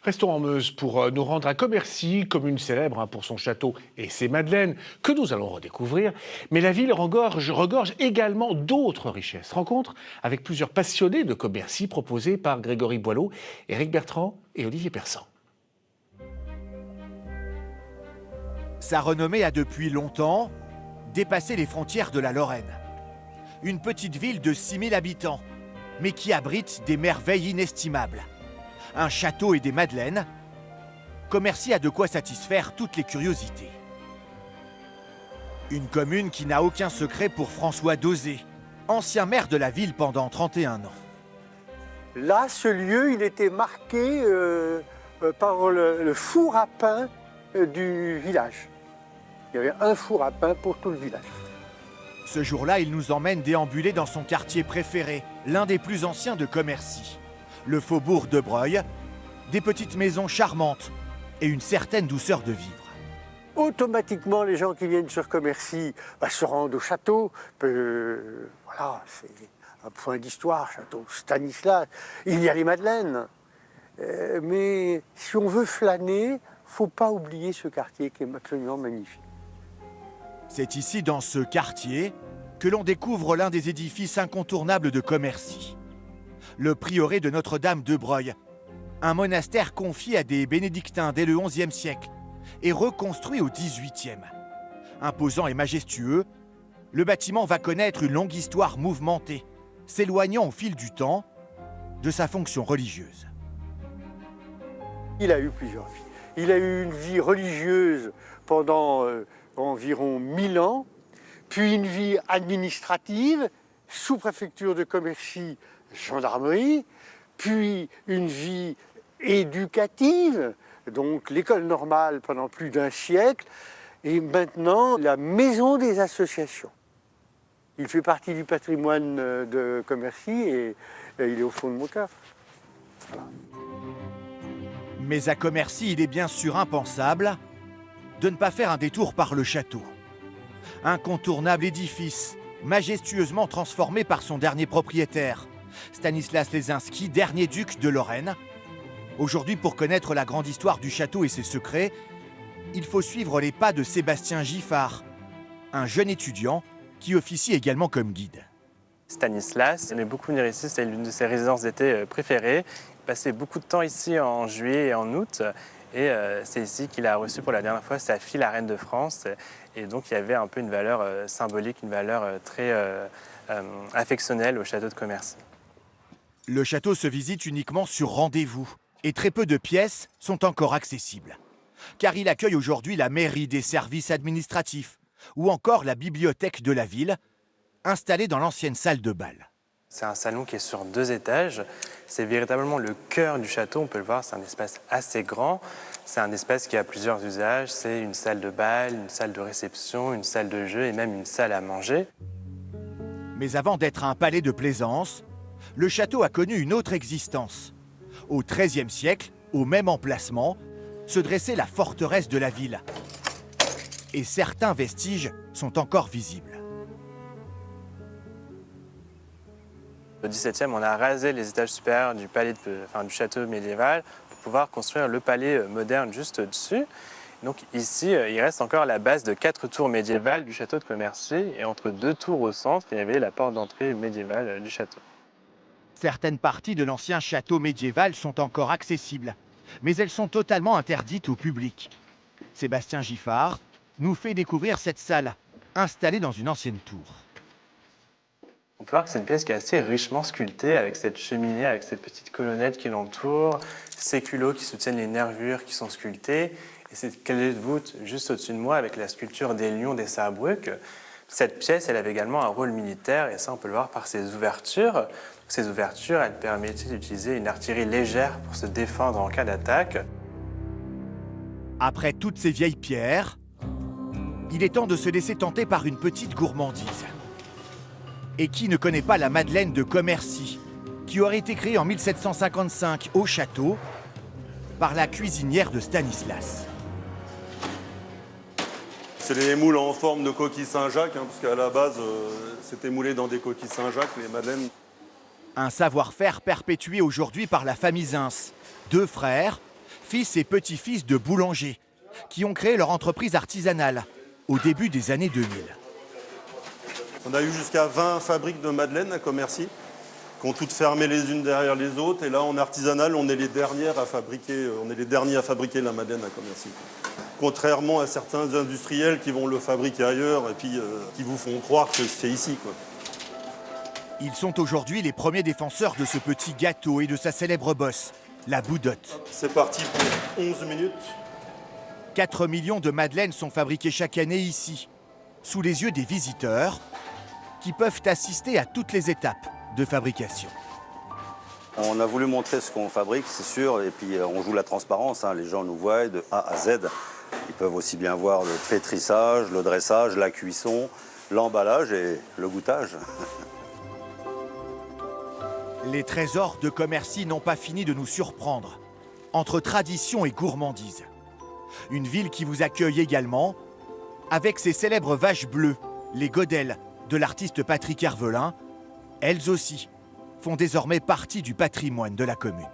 Restons en Meuse pour nous rendre à Commercy, commune célèbre pour son château et ses madeleines, que nous allons redécouvrir. Mais la ville regorge également d'autres richesses. Rencontre avec plusieurs passionnés de Commercy proposés par Grégory Boileau, Éric Bertrand et Olivier Persan. Sa renommée a depuis longtemps dépassé les frontières de la Lorraine. Une petite ville de 6000 habitants, mais qui abrite des merveilles inestimables. Un château et des madeleines, Commercy a de quoi satisfaire toutes les curiosités. Une commune qui n'a aucun secret pour François Dosé, ancien maire de la ville pendant 31 ans. Là, ce lieu, il était marqué par le four à pain du village. Il y avait un four à pain pour tout le village. Ce jour-là, il nous emmène déambuler dans son quartier préféré, l'un des plus anciens de Commercy. Le faubourg de Breuil, des petites maisons charmantes et une certaine douceur de vivre. Automatiquement, les gens qui viennent sur Commercy se rendent au château. Voilà, c'est un point d'histoire, château Stanislas. Il y a les madeleines. Mais si on veut flâner, il ne faut pas oublier ce quartier qui est absolument magnifique. C'est ici, dans ce quartier, que l'on découvre l'un des édifices incontournables de Commercy. Le prieuré de Notre-Dame de Breuil, un monastère confié à des bénédictins dès le XIe siècle et reconstruit au XVIIIe. Imposant et majestueux, le bâtiment va connaître une longue histoire mouvementée, s'éloignant au fil du temps de sa fonction religieuse. Il a eu plusieurs vies. Il a eu une vie religieuse pendant environ 1000 ans, puis une vie administrative, sous-préfecture de Commercy, gendarmerie, puis une vie éducative, donc l'école normale pendant plus d'un siècle, et maintenant la maison des associations. Il fait partie du patrimoine de Commercy et il est au fond de mon cœur. Voilà. Mais à Commercy, il est bien sûr impensable de ne pas faire un détour par le château. Incontournable édifice, majestueusement transformé par son dernier propriétaire, Stanislas Lesinski, dernier duc de Lorraine. Aujourd'hui, pour connaître la grande histoire du château et ses secrets, il faut suivre les pas de Sébastien Giffard, un jeune étudiant qui officie également comme guide. Stanislas aimait beaucoup venir ici, c'était l'une de ses résidences d'été préférées. Il passait beaucoup de temps ici en juillet et en août. Et c'est ici qu'il a reçu pour la dernière fois sa fille, la reine de France. Et donc il y avait un peu une valeur symbolique, une valeur très affectionnelle au château de Commercy. Le château se visite uniquement sur rendez-vous et très peu de pièces sont encore accessibles. Car il accueille aujourd'hui la mairie, des services administratifs ou encore la bibliothèque de la ville, installée dans l'ancienne salle de bal. C'est un salon qui est sur 2 étages. C'est véritablement le cœur du château. On peut le voir, c'est un espace assez grand. C'est un espace qui a plusieurs usages. C'est une salle de bal, une salle de réception, une salle de jeu et même une salle à manger. Mais avant d'être un palais de plaisance, le château a connu une autre existence. Au XIIIe siècle, au même emplacement, se dressait la forteresse de la ville. Et certains vestiges sont encore visibles. Au XVIIe, on a rasé les étages supérieurs du château médiéval pour pouvoir construire le palais moderne juste au-dessus. Donc ici, il reste encore la base de 4 tours médiévales du château de Commercy. Et entre 2 tours au centre, il y avait la porte d'entrée médiévale du château. Certaines parties de l'ancien château médiéval sont encore accessibles, mais elles sont totalement interdites au public. Sébastien Giffard nous fait découvrir cette salle, installée dans une ancienne tour. On peut voir que c'est une pièce qui est assez richement sculptée, avec cette cheminée, avec cette petite colonnette qui l'entoure, ces culots qui soutiennent les nervures qui sont sculptées, et cette clé de voûte juste au-dessus de moi avec la sculpture des lions des Sarrebruck. Cette pièce, elle avait également un rôle militaire, et ça on peut le voir par ses ouvertures. Ces ouvertures, elles permettaient d'utiliser une artillerie légère pour se défendre en cas d'attaque. Après toutes ces vieilles pierres, il est temps de se laisser tenter par une petite gourmandise. Et qui ne connaît pas la madeleine de Commercy, qui aurait été créée en 1755 au château par la cuisinière de Stanislas. C'est les moules en forme de coquille Saint-Jacques, parce qu'à la base, c'était moulé dans des coquilles Saint-Jacques, les madeleines. Un savoir-faire perpétué aujourd'hui par la famille Zins, 2 frères fils et petits-fils de boulangers qui ont créé leur entreprise artisanale au début des années 2000. On a eu jusqu'à 20 fabriques de madeleines à Commercy, qui ont toutes fermé les unes derrière les autres. Et là, en artisanal, on est les derniers à fabriquer la madeleine à Commercy. Contrairement à certains industriels qui vont le fabriquer ailleurs et puis qui vous font croire que c'est ici, quoi. Ils sont aujourd'hui les premiers défenseurs de ce petit gâteau et de sa célèbre bosse, la boudotte. C'est parti pour 11 minutes. 4 millions de madeleines sont fabriquées chaque année ici, sous les yeux des visiteurs, qui peuvent assister à toutes les étapes de fabrication. On a voulu montrer ce qu'on fabrique, c'est sûr, et puis on joue la transparence, hein. Les gens nous voient de A à Z. Ils peuvent aussi bien voir le pétrissage, le dressage, la cuisson, l'emballage et le goûtage. Les trésors de Commercy n'ont pas fini de nous surprendre, entre tradition et gourmandise. Une ville qui vous accueille également, avec ses célèbres vaches bleues, les godelles de l'artiste Patrick Hervelin. Elles aussi font désormais partie du patrimoine de la commune.